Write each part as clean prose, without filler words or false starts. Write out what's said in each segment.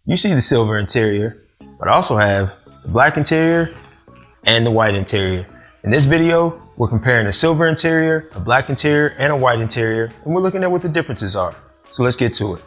you see the silver interior, but I also have the black interior and the white interior. In this video, we're comparing a silver interior, a black interior, and a white interior, and we're looking at what the differences are. So let's get to it.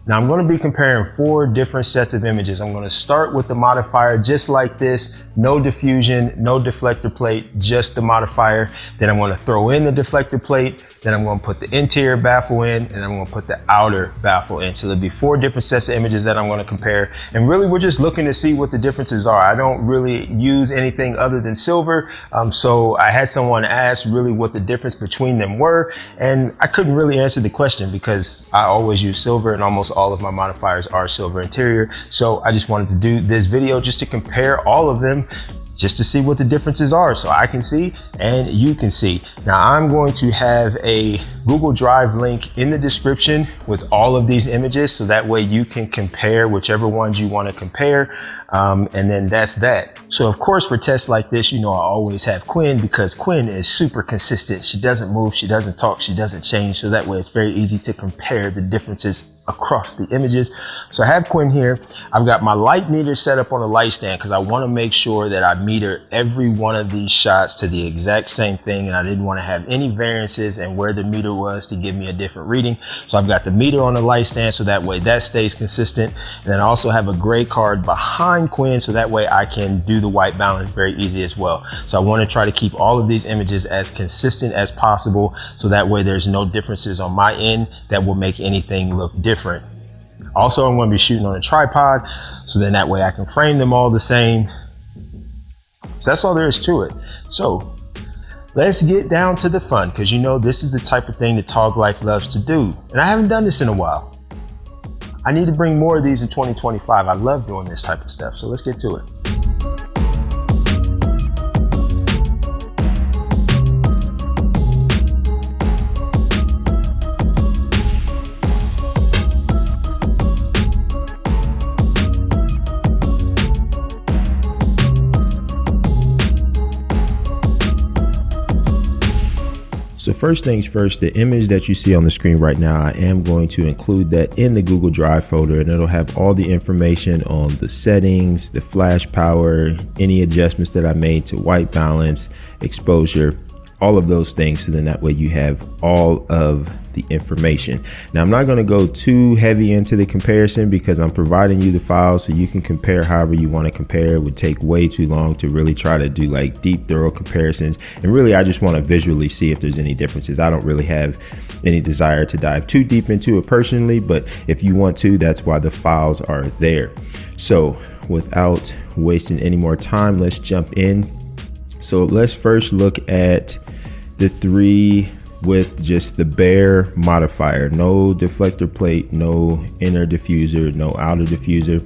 Now I'm going to be comparing 4 different sets of images. I'm going to start with the modifier just like this, no diffusion, no deflector plate, just the modifier. Then I'm going to throw in the deflector plate, then I'm going to put the interior baffle in, and I'm going to put the outer baffle in. So there'll be 4 different sets of images that I'm going to compare. And really we're just looking to see what the differences are. I don't really use anything other than silver. So I had someone ask really what the difference between them were, and I couldn't really answer the question because I always use silver and almost all of my modifiers are silver interior. So I just wanted to do this video just to compare all of them, just to see what the differences are, so I can see and you can see. Now I'm going to have a Google Drive link in the description with all of these images, so that way you can compare whichever ones you want to compare. And then that's that. So of course for tests like this, you know, I always have Quinn because Quinn is super consistent. She doesn't move, she doesn't talk, she doesn't change. So that way it's very easy to compare the differences across the images. So I have Quinn here. I've got my light meter set up on a light stand because I want to make sure that I meter every one of these shots to the exact same thing, and I didn't want to have any variances and where the meter was to give me a different reading. So I've got the meter on the light stand so that way that stays consistent. And then I also have a gray card behind Quinn so that way I can do the white balance very easy as well. So I want to try to keep all of these images as consistent as possible so that way there's no differences on my end that will make anything look different. Also, I'm going to be shooting on a tripod, so then that way I can frame them all the same. So that's all there is to it. So let's get down to the fun, because you know this is the type of thing that Toglife loves to do, and I haven't done this in a while. I need to bring more of these in 2025. I love doing this type of stuff, so let's get to it. So first things first, the image that you see on the screen right now, I am going to include that in the Google Drive folder, and it'll have all the information on the settings, the flash power, any adjustments that I made to white balance, exposure, all of those things. So then that way you have all of the information. Now I'm not going to go too heavy into the comparison because I'm providing you the files so you can compare however you want to compare. It would take way too long to really try to do like deep, thorough comparisons. And really, I just want to visually see if there's any differences. I don't really have any desire to dive too deep into it personally, but if you want to, that's why the files are there. So without wasting any more time, let's jump in. So let's first look at the 3 with just the bare modifier, no deflector plate, no inner diffuser, no outer diffuser.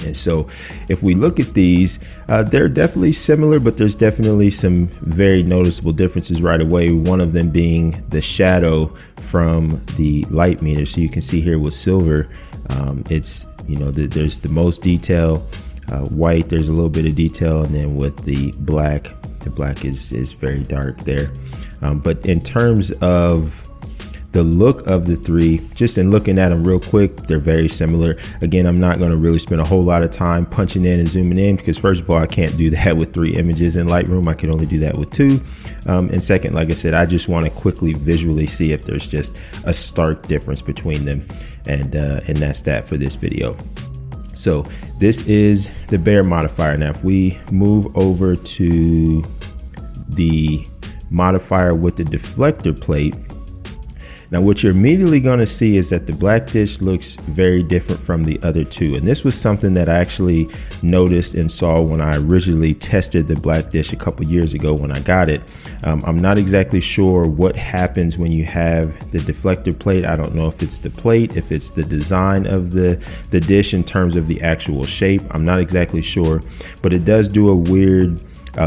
And so if we look at these, they're definitely similar, but there's definitely some very noticeable differences right away. One of them being the shadow from the light meter. So you can see here with silver, it's, you know, there's the most detail. White, there's a little bit of detail, and then with the black is very dark there. But in terms of the look of the 3, just in looking at them real quick, they're very similar. Again, I'm not going to really spend a whole lot of time punching in and zooming in because first of all, I can't do that with 3 images in Lightroom. I can only do that with 2. And second, like I said, I just want to quickly visually see if there's just a stark difference between them. And that's that for this video. So this is the bare modifier. Now, if we move over to the modifier with the deflector plate, now what you're immediately going to see is that the black dish looks very different from the other 2. And this was something that I actually noticed and saw when I originally tested the black dish a couple years ago when I got it. I'm not exactly sure what happens when you have the deflector plate. I don't know if it's the plate, if it's the design of the dish in terms of the actual shape. I'm not exactly sure, but it does do a weird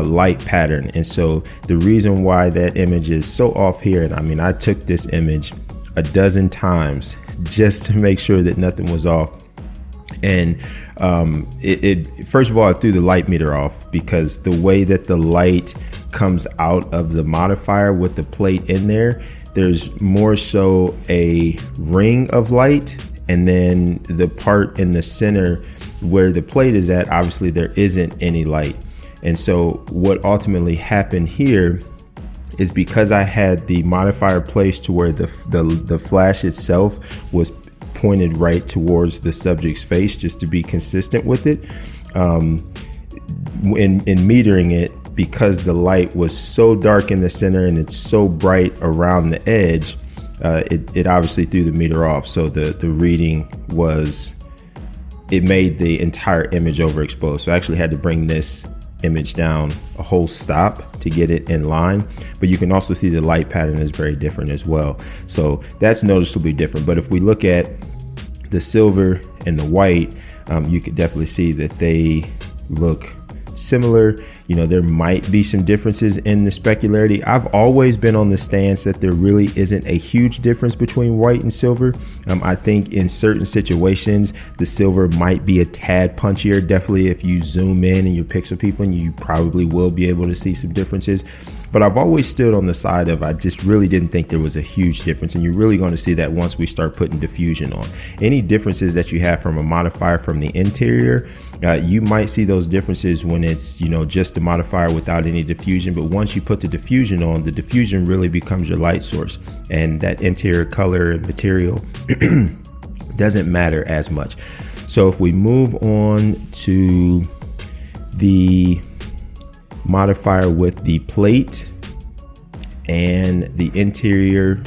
light pattern. And so the reason why that image is so off here, and I mean, I took this image a dozen times just to make sure that nothing was off. And first of all, I threw the light meter off because the way that the light comes out of the modifier with the plate in there, there's more so a ring of light and then the part in the center where the plate is at, obviously there isn't any light. And so what ultimately happened here is, because I had the modifier placed to where the flash itself was pointed right towards the subject's face, just to be consistent with it, in metering it, because the light was so dark in the center and it's so bright around the edge, it obviously threw the meter off. So the reading was, it made the entire image overexposed. So I actually had to bring this image down a whole stop to get it in line. But you can also see the light pattern is very different as well. So that's noticeably different. But if we look at the silver and the white, you could definitely see that they look similar. You know, there might be some differences in the specularity. I've always been on the stance that there really isn't a huge difference between white and silver. I think in certain situations, the silver might be a tad punchier. Definitely if you zoom in and you pixel people, you probably will be able to see some differences. But I've always stood on the side of, I just really didn't think there was a huge difference. And you're really going to see that once we start putting diffusion on. Any differences that you have from a modifier from the interior, you might see those differences when it's, you know, just the modifier without any diffusion. But once you put the diffusion on, the diffusion really becomes your light source, and that interior color and material doesn't matter as much. So if we move on to the modifier with the plate and the interior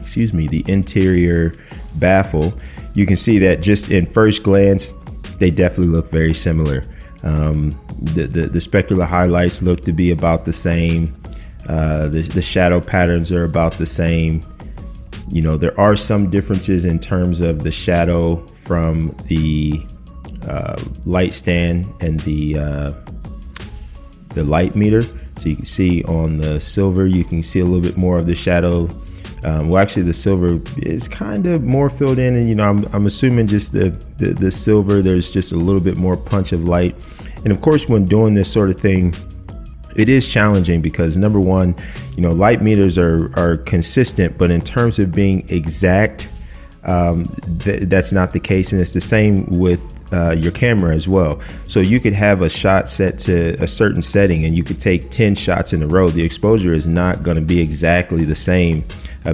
excuse me, the interior baffle, you can see that just in first glance they definitely look very similar. The specular highlights look to be about the same. The shadow patterns are about the same. You know, there are some differences in terms of the shadow from the light stand and the light meter. So you can see on the silver, you can see a little bit more of the shadow. Well, actually the silver is kind of more filled in, and you know, I'm assuming just the silver, there's just a little bit more punch of light. And of course, when doing this sort of thing, it is challenging because, number one, you know, light meters are consistent, but in terms of being exact, that's not the case. And it's the same with your camera as well. So you could have a shot set to a certain setting and you could take 10 shots in a row. The exposure is not going to be exactly the same,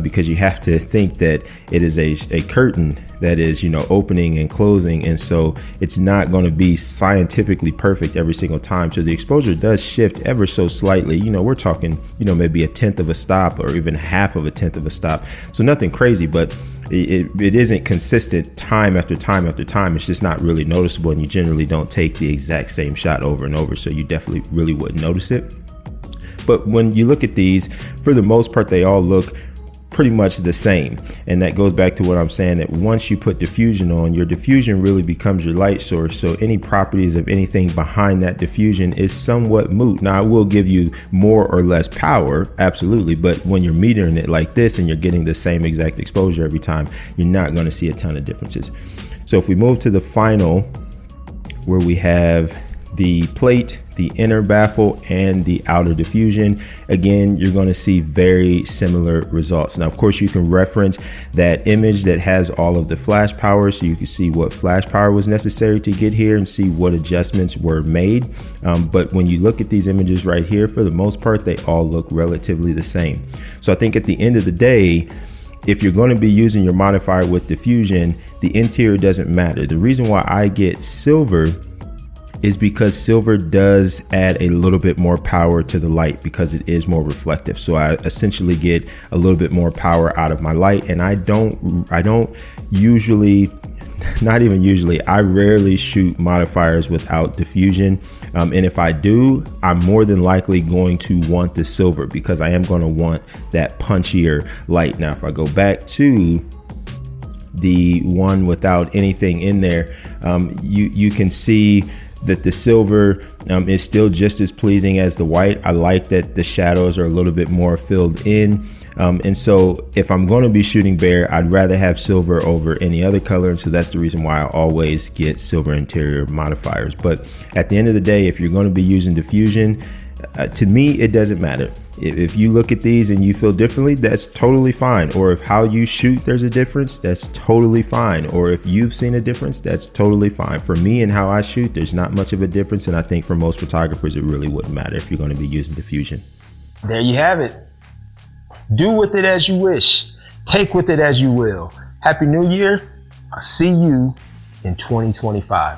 because you have to think that it is a curtain that is, you know, opening and closing, and so it's not going to be scientifically perfect every single time. So the exposure does shift ever so slightly. You know, we're talking, you know, maybe 1/10 of a stop or even 1/2 of a stop. So nothing crazy, but it isn't consistent time after time after time. It's just not really noticeable, and you generally don't take the exact same shot over and over, so you definitely really wouldn't notice it. But when you look at these, for the most part, they all look pretty much the same. And that goes back to what I'm saying, that once you put diffusion on, your diffusion really becomes your light source. So any properties of anything behind that diffusion is somewhat moot. Now, it will give you more or less power, absolutely, but when you're metering it like this and you're getting the same exact exposure every time, you're not going to see a ton of differences. So if we move to the final, where we have the plate, the inner baffle, and the outer diffusion, again, you're going to see very similar results. Now, of course, you can reference that image that has all of the flash power, so you can see what flash power was necessary to get here and see what adjustments were made. But when you look at these images right here, for the most part, they all look relatively the same. So I think at the end of the day, if you're going to be using your modifier with diffusion, the interior doesn't matter. The reason why I get silver is because silver does add a little bit more power to the light because it is more reflective. So I essentially get a little bit more power out of my light, and I don't usually, not even usually, I rarely shoot modifiers without diffusion. And if I do, I'm more than likely going to want the silver because I am going to want that punchier light. Now, if I go back to the one without anything in there, you can see that the silver is still just as pleasing as the white. I like that the shadows are a little bit more filled in. And so if I'm going to be shooting bare, I'd rather have silver over any other color. And so that's the reason why I always get silver interior modifiers. But at the end of the day, if you're going to be using diffusion, To me, it doesn't matter. If you look at these and you feel differently, that's totally fine. Or if how you shoot, there's a difference, that's totally fine. Or if you've seen a difference, that's totally fine. For me and how I shoot, there's not much of a difference. And I think for most photographers, it really wouldn't matter if you're going to be using diffusion. There you have it. Do with it as you wish. Take with it as you will. Happy New Year. I'll see you in 2025.